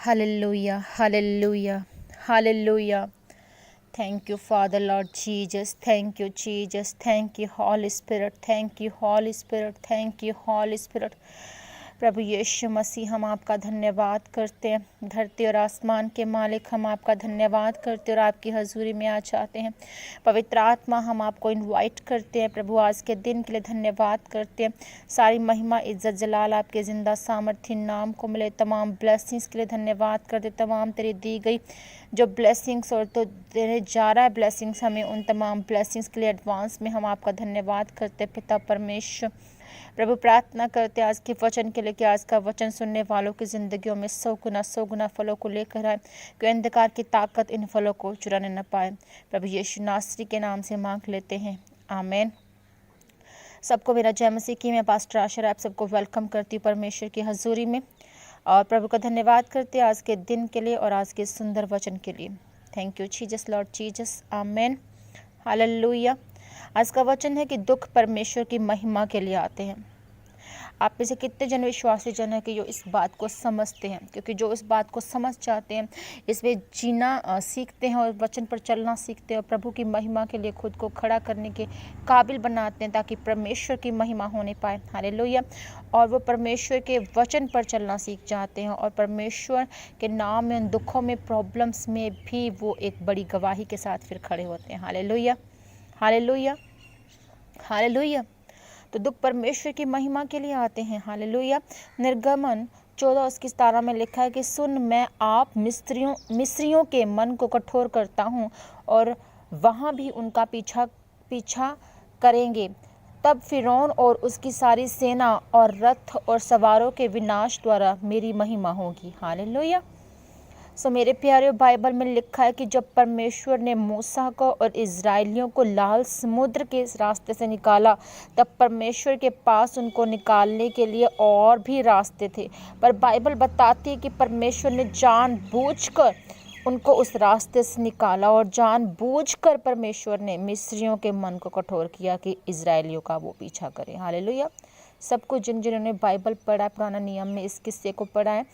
Hallelujah, hallelujah, hallelujah. Thank you, Father, Lord Jesus. Thank you, Jesus. Thank you, Holy Spirit. Thank you, Holy Spirit. Thank you, Holy Spirit. प्रभु यीशु मसीह, हम आपका धन्यवाद करते हैं। धरती और आसमान के मालिक, हम आपका धन्यवाद करते हैं और आपकी हजूरी में आ चाहते हैं। पवित्र आत्मा, हम आपको इनवाइट करते हैं। प्रभु, आज के दिन के लिए धन्यवाद करते हैं। सारी महिमा, इज्जत, जलाल आपके ज़िंदा सामर्थ्य नाम को मिले। तमाम ब्लेसिंग्स के लिए धन्यवाद करते। तमाम तेरी दी गई जो ब्लेसिंग्स और तो देने जा रहा है ब्लेसिंग्स, हमें उन तमाम ब्लेसिंग्स के लिए एडवांस में हम आपका धन्यवाद करते। पिता परमेश्वर, प्रभु, प्रार्थना करते आज के वचन के लिए कि आज का वचन सुनने वालों की ज़िंदगियों में 100 गुना फलों को लेकर आए, कि अंधकार की ताकत इन फलों को चुराने न पाए। प्रभु यीशु नासरी के नाम से मांग लेते हैं, आमीन। सबको मेरा जय मसीह की। मैं पास्टर आशा आप सबको वेलकम करती हूँ परमेश्वर की हजूरी में, और प्रभु का धन्यवाद करते हैं आज के दिन के लिए और आज के सुंदर वचन के लिए। Thank you Jesus, Lord Jesus, आमीन, हालेलुया। आज का वचन है कि दुख परमेश्वर की महिमा के लिए आते हैं। आप में से कितने जन विश्वासी जन है कि जो इस बात को समझते हैं, क्योंकि जो इस बात को समझ जाते हैं, इसमें जीना सीखते हैं और वचन पर चलना सीखते हैं और प्रभु की महिमा के लिए खुद को खड़ा करने के काबिल बनाते हैं, ताकि परमेश्वर की महिमा होने पाए। हालेलुया। और वो परमेश्वर के वचन पर चलना सीख जाते हैं और परमेश्वर के नाम में, दुखों में, प्रॉब्लम्स में भी वो एक बड़ी गवाही के साथ फिर खड़े होते हैं। Hallelujah, hallelujah, hallelujah. तो दुख परमेश्वर की महिमा के लिए आते हैं। हालेलुया। निर्गमन 14:17 में लिखा है कि सुन, मैं आप मिस्रियों के मन को कठोर करता हूँ और वहाँ भी उनका पीछा करेंगे। तब फिरौन और उसकी सारी सेना और रथ और सवारों के विनाश द्वारा मेरी महिमा होगी। हालेलुया। मेरे प्यारे, बाइबल में लिखा है कि जब परमेश्वर ने मूसा को और इज़राइलियों को लाल समुद्र के इस रास्ते से निकाला, तब परमेश्वर के पास उनको निकालने के लिए और भी रास्ते थे, पर बाइबल बताती है कि परमेश्वर ने जानबूझकर उनको उस रास्ते से निकाला और जानबूझकर परमेश्वर ने मिस्रियों के मन को कठोर किया कि इज़राइलियों का वो पीछा करें। हालेलुया। सब कुछ जिन्होंने बाइबल पढ़ा है, पुराना नियम में इस किस्से को पढ़ा है,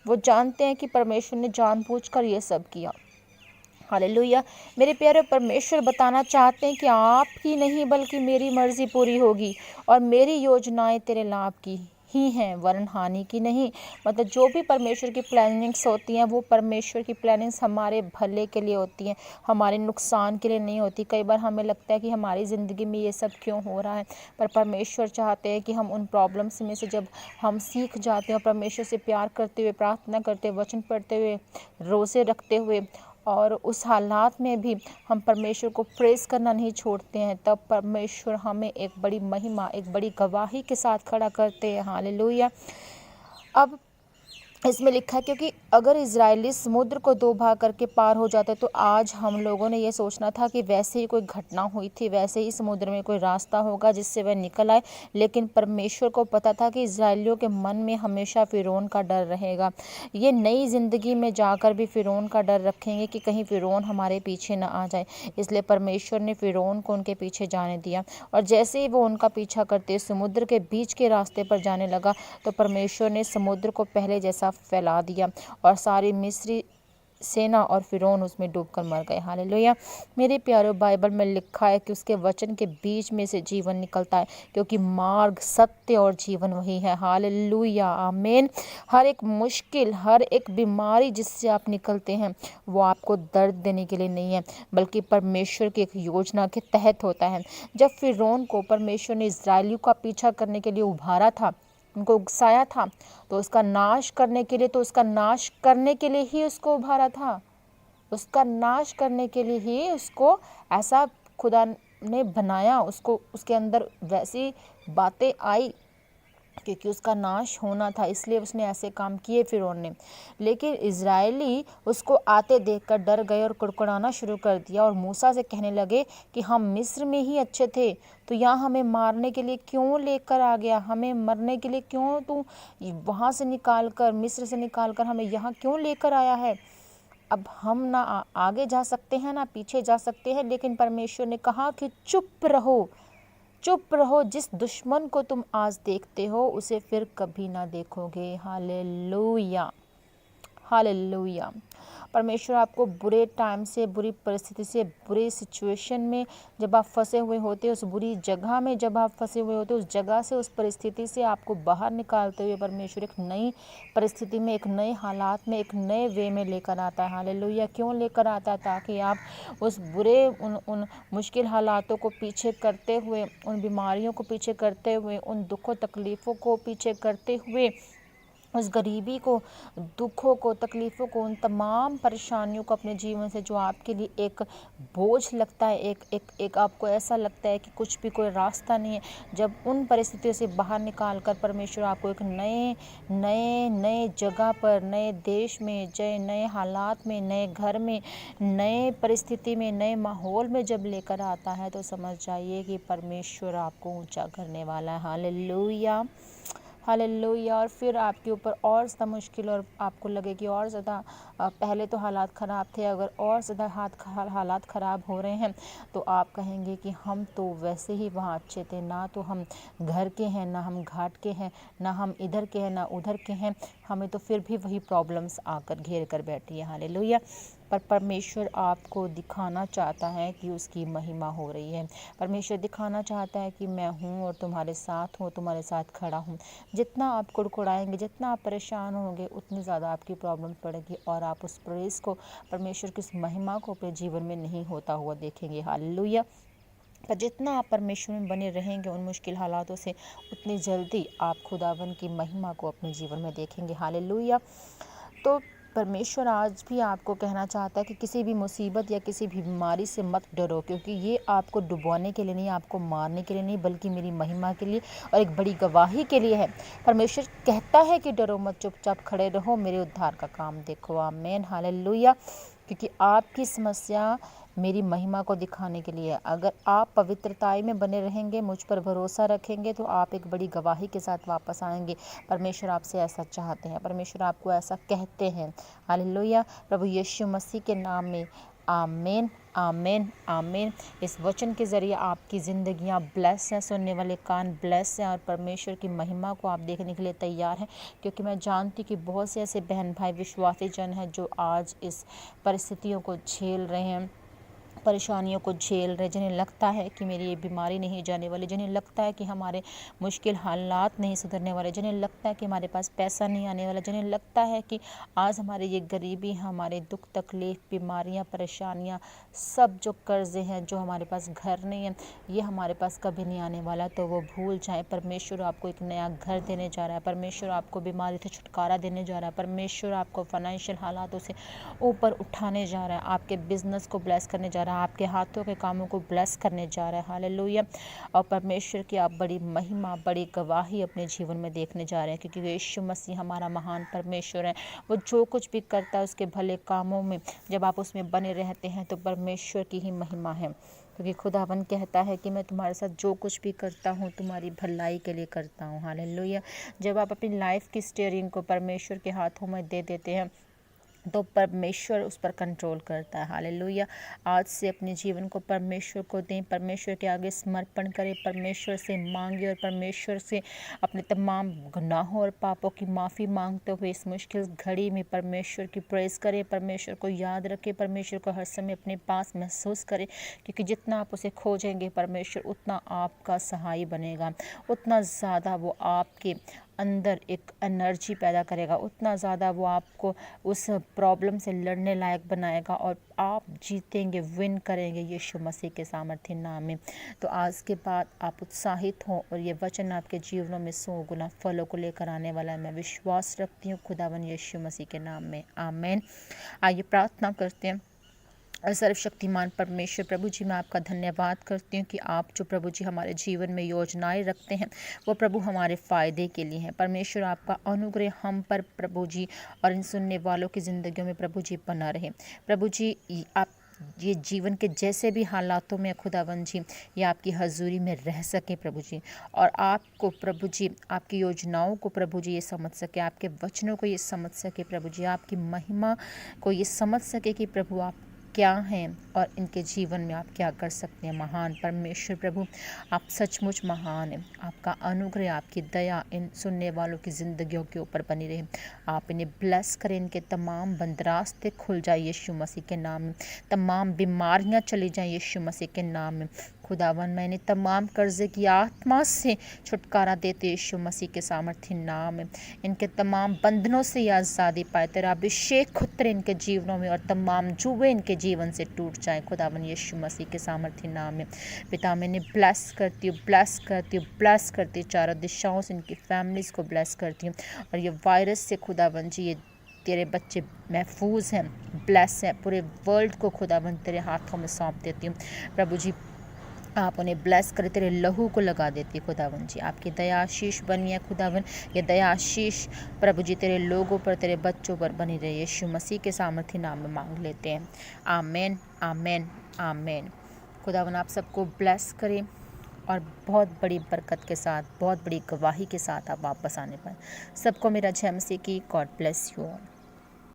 वो जानते हैं कि परमेश्वर ने जानबूझकर ये सब किया। हालेलुया। मेरे प्यारे, परमेश्वर बताना चाहते हैं कि आपकी नहीं बल्कि मेरी मर्जी पूरी होगी और मेरी योजनाएं तेरे लाभ की ही हैं, वरन हानि की नहीं। मतलब जो भी परमेश्वर की प्लानिंग्स होती हैं, वो परमेश्वर की प्लानिंग्स हमारे भले के लिए होती हैं, हमारे नुकसान के लिए नहीं होती। कई बार हमें लगता है कि हमारी ज़िंदगी में ये सब क्यों हो रहा है, पर परमेश्वर चाहते हैं कि हम उन प्रॉब्लम्स में से जब हम सीख जाते हैं, परमेश्वर से प्यार करते हुए, प्रार्थना करते हुए, वचन पढ़ते हुए, रोज़े रखते हुए, और उस हालात में भी हम परमेश्वर को प्रेज़ करना नहीं छोड़ते हैं, तब परमेश्वर हमें एक बड़ी महिमा, एक बड़ी गवाही के साथ खड़ा करते हैं। हालेलुया। अब इसमें लिखा है, क्योंकि अगर इजरायली समुद्र को 2 भाग करके पार हो जाते, तो आज हम लोगों ने ये सोचना था कि वैसे ही कोई घटना हुई थी, वैसे ही समुद्र में कोई रास्ता होगा जिससे वह निकल आए। लेकिन परमेश्वर को पता था कि इजरायलियों के मन में हमेशा फिरौन का डर रहेगा। ये नई ज़िंदगी में जाकर भी फिरौन का डर रखेंगे कि कहीं फिरौन हमारे पीछे ना आ जाए। इसलिए परमेश्वर ने फिरौन को उनके पीछे जाने दिया, और जैसे ही वो उनका पीछा करते समुद्र के बीच के रास्ते पर जाने लगा, तो परमेश्वर ने समुद्र को पहले जैसा फैला दिया और सारी मिस्री सेना और फिरौन उसमें डूबकर मर गए। हालेलुया। मेरे प्यारों, बाइबल में लिखा है कि उसके वचन के बीच में से जीवन निकलता है, क्योंकि मार्ग, सत्य और जीवन वही है। हालेलुया, आमीन। हर एक मुश्किल, हर एक बीमारी जिससे आप निकलते हैं, वो आपको दर्द देने के लिए नहीं है, बल्कि परमेश्वर की एक योजना के तहत होता है। जब फिरौन को परमेश्वर ने इजरायलियों का पीछा करने के लिए उभारा था, उनको उकसाया था, तो उसका नाश करने के लिए, ही उसको उभारा था। उसका नाश करने के लिए ही उसको ऐसा खुदा ने बनाया, उसको उसके अंदर वैसी बातें आई, क्योंकि उसका नाश होना था, इसलिए उसने ऐसे काम किए फिरौन ने। लेकिन इजरायली उसको आते देखकर डर गए और कुड़कुड़ाना शुरू कर दिया और मूसा से कहने लगे कि हम मिस्र में ही अच्छे थे, तो यहाँ हमें मारने के लिए क्यों लेकर आ गया? हमें मरने के लिए क्यों तू वहाँ से निकाल कर, मिस्र से निकाल कर हमें यहाँ क्यों लेकर आया है? अब हम ना आगे जा सकते हैं ना पीछे जा सकते हैं। लेकिन परमेश्वर ने कहा कि चुप रहो, चुप रहो, जिस दुश्मन को तुम आज देखते हो उसे फिर कभी ना देखोगे। Hallelujah, hallelujah. परमेश्वर आपको बुरे टाइम से, बुरी परिस्थिति से, बुरे सिचुएशन में जब आप फंसे हुए होते, उस बुरी जगह में जब आप फंसे हुए होते, उस जगह से, उस परिस्थिति से आपको बाहर निकालते हुए परमेश्वर एक नई परिस्थिति में, एक नए हालात में, एक नए वे में लेकर आता है। हालेलुया। क्यों लेकर आता है? ताकि आप उस बुरे उन मुश्किल हालातों को पीछे करते हुए, उन बीमारियों को पीछे करते हुए, उन दुखों तकलीफ़ों को पीछे करते हुए, उस गरीबी को, दुखों को, तकलीफ़ों को, उन तमाम परेशानियों को अपने जीवन से जो आपके लिए एक बोझ लगता है, एक आपको ऐसा लगता है कि कुछ भी कोई रास्ता नहीं है, जब उन परिस्थितियों से बाहर निकाल कर परमेश्वर आपको एक नए नए नए जगह पर, नए देश में, नए हालात में, नए घर में, नए परिस्थिति में, नए माहौल में जब लेकर आता है, तो समझ जाइए कि परमेश्वर आपको ऊंचा करने वाला है। Hallelujah, hallelujah. और फिर आपके ऊपर और ज़्यादा मुश्किल, और आपको लगे कि और ज़्यादा पहले तो हालात ख़राब थे, अगर और ज़्यादा हालात ख़राब हो रहे हैं, तो आप कहेंगे कि हम तो वैसे ही वहाँ अच्छे थे, ना तो हम घर के हैं, ना हम घाट के हैं, ना हम इधर के हैं, ना उधर के हैं, हमें तो फिर भी वही प्रॉब्लम्स आकर घेर कर बैठी है। हालेलुया। पर परमेश्वर आपको दिखाना चाहता है कि उसकी महिमा हो रही है। परमेश्वर दिखाना चाहता है कि मैं हूँ और तुम्हारे साथ हूँ, तुम्हारे साथ खड़ा हूँ। जितना आप कुड़कुड़ाएंगे, जितना आप परेशान होंगे, उतनी ज़्यादा आपकी प्रॉब्लम पड़ेगी, और आप उस प्रेस को, परमेश्वर की उस महिमा को अपने जीवन में नहीं होता हुआ देखेंगे। हालेलुया। पर जितना आप परमेश्वर में बने रहेंगे उन मुश्किल हालातों से, उतनी जल्दी आप खुदावन की महिमा को अपने जीवन में देखेंगे। हालेलुया। तो परमेश्वर आज भी आपको कहना चाहता है कि किसी भी मुसीबत या किसी भी बीमारी से मत डरो, क्योंकि ये आपको डुबोने के लिए नहीं, आपको मारने के लिए नहीं, बल्कि मेरी महिमा के लिए और एक बड़ी गवाही के लिए है। परमेश्वर कहता है कि डरो मत, चुपचाप खड़े रहो, मेरे उद्धार का काम देखो। आमीन, हालेलुया। क्योंकि आपकी समस्या मेरी महिमा को दिखाने के लिए है। अगर आप पवित्रताई में बने रहेंगे, मुझ पर भरोसा रखेंगे, तो आप एक बड़ी गवाही के साथ वापस आएंगे। परमेश्वर आपसे ऐसा चाहते हैं, परमेश्वर आपको ऐसा कहते हैं। हालेलुया। प्रभु यीशु मसीह के नाम में आमीन, आमीन, आमीन। इस वचन के ज़रिए आपकी ज़िंदगियां ब्लेस हैं, सुनने वाले कान ब्लेस हैं, और परमेश्वर की महिमा को आप देखने के लिए तैयार हैं, क्योंकि मैं जानती कि बहुत से ऐसे बहन भाई विश्वासी जन हैं जो आज इस परिस्थितियों को झेल रहे हैं, परेशानियों को झेल रहे, जिन्हें लगता है कि मेरी ये बीमारी नहीं जाने वाली, जिन्हें लगता है कि हमारे मुश्किल हालात नहीं सुधरने वाले, जिन्हें लगता है कि हमारे पास पैसा नहीं आने वाला, जिन्हें लगता है कि आज हमारी ये गरीबी, हमारे दुख तकलीफ़, बीमारियां, परेशानियां, सब जो कर्ज़े हैं, जो हमारे पास घर नहीं है, ये हमारे पास कभी नहीं आने वाला, तो वो भूल जाएं। परमेश्वर आपको एक नया घर देने जा रहा है, परमेश्वर आपको बीमारी से छुटकारा देने जा रहा है, परमेश्वर आपको फाइनेंशियल हालातों से ऊपर उठाने जा रहा है, आपके बिजनेस को ब्लेस करने जा रहा है, आपके हाथों के कामों को ब्लेस करने जा रहा है। हालेलुया। और परमेश्वर की आप बड़ी महिमा, बड़ी गवाही अपने जीवन में देखने जा रहे हैं, क्योंकि यीशु मसीह हमारा महान परमेश्वर है। वो जो कुछ भी करता है उसके भले कामों में जब आप उसमें बने रहते हैं, तो परमेश्वर की ही महिमा है, क्योंकि खुदावन कहता है कि मैं तुम्हारे साथ जो कुछ भी करता हूँ तुम्हारी भलाई के लिए करता हूँ। हालेलुया। जब आप अपनी लाइफ की स्टीयरिंग को परमेश्वर के हाथों में दे देते हैं, तो परमेश्वर उस पर कंट्रोल करता है। हालेलुया। आज से अपने जीवन को परमेश्वर को दें, परमेश्वर के आगे समर्पण करें, परमेश्वर से मांगे, और परमेश्वर से अपने तमाम गुनाहों और पापों की माफ़ी मांगते हुए इस मुश्किल घड़ी में परमेश्वर की प्रेज़ करें, परमेश्वर को याद रखें, परमेश्वर को हर समय अपने पास महसूस करें, क्योंकि जितना आप उसे खोजेंगे परमेश्वर उतना आपका सहाय बनेगा, उतना ज़्यादा वो आपके अंदर एक एनर्जी पैदा करेगा, उतना ज़्यादा वो आपको उस प्रॉब्लम से लड़ने लायक बनाएगा, और आप जीतेंगे, विन करेंगे यीशु मसीह के सामर्थ्य नाम में। तो आज के बाद आप उत्साहित हों, और ये वचन आपके जीवनों में 100 गुना फलों को लेकर आने वाला है। मैं विश्वास रखती हूँ खुदावन यीशु मसीह के नाम में। आमीन। आइए प्रार्थना करते हैं। सर्वशक्तिमान परमेश्वर प्रभु जी, मैं आपका धन्यवाद करती हूँ कि आप जो प्रभु जी हमारे जीवन में योजनाएं रखते हैं, वो प्रभु हमारे फ़ायदे के लिए हैं। परमेश्वर आपका अनुग्रह हम पर प्रभु जी और इन सुनने वालों की ज़िंदगियों में प्रभु जी बना रहे। प्रभु जी आप ये जीवन के जैसे भी हालातों में खुदावन जी ये आपकी हजूरी में रह सके प्रभु जी, और आपको प्रभु जी आपकी योजनाओं को प्रभु जी ये समझ सके, आपके वचनों को ये समझ सके प्रभु जी, आपकी महिमा को ये समझ सके कि प्रभु आप क्या हैं और इनके जीवन में आप क्या कर सकते हैं। महान परमेश्वर प्रभु, आप सचमुच महान हैं। आपका अनुग्रह, आपकी दया इन सुनने वालों की ज़िंदगियों के ऊपर बनी रहे। आप इन्हें ब्लेस करें, इनके तमाम बंद रास्ते खुल जाए यीशु मसीह के नाम में। तमाम बीमारियां चली जाएं यीशु मसीह के नाम में। खुदावन, मैंने तमाम कर्जे की आत्मा से छुटकारा देते यीशु मसीह के सामर्थ्य नाम में। इनके तमाम बंधनों से ये आज़ादी पाए। तेरा अभिषेक उतरे इनके जीवनों में और तमाम जुए इनके जीवन से टूट जाए खुदावन यीशु मसीह के सामर्थ्य नाम में। पिता, मैंने ब्लेस करती हूँ, ब्लेस करती हूँ, ब्लेस करती हूँ। चारों दिशाओं से इनकी फैमिलीज़ को ब्लेस करती हूँ। और ये वायरस से खुदावन जी, ये तेरे बच्चे महफूज हैं, ब्लेस हैं। पूरे वर्ल्ड को खुदावन तेरे हाथों में सौंप देती हूँ प्रभु जी। आप उन्हें ब्लेस करें, तेरे लहू को लगा देती है खुदावन जी। आपकी दया आशीष बनी है खुदावन। ये दया आशीष प्रभु जी तेरे लोगों पर, तेरे बच्चों पर बनी रहे। यीशु मसीह के सामर्थ्य नाम में मांग लेते हैं। आमेन, आमेन, आमेन। खुदावन आप सबको ब्लेस करें और बहुत बड़ी बरकत के साथ, बहुत बड़ी गवाही के साथ आप वापस आने पाएँ। सबको मेरा जय मसीह की। God bless you all.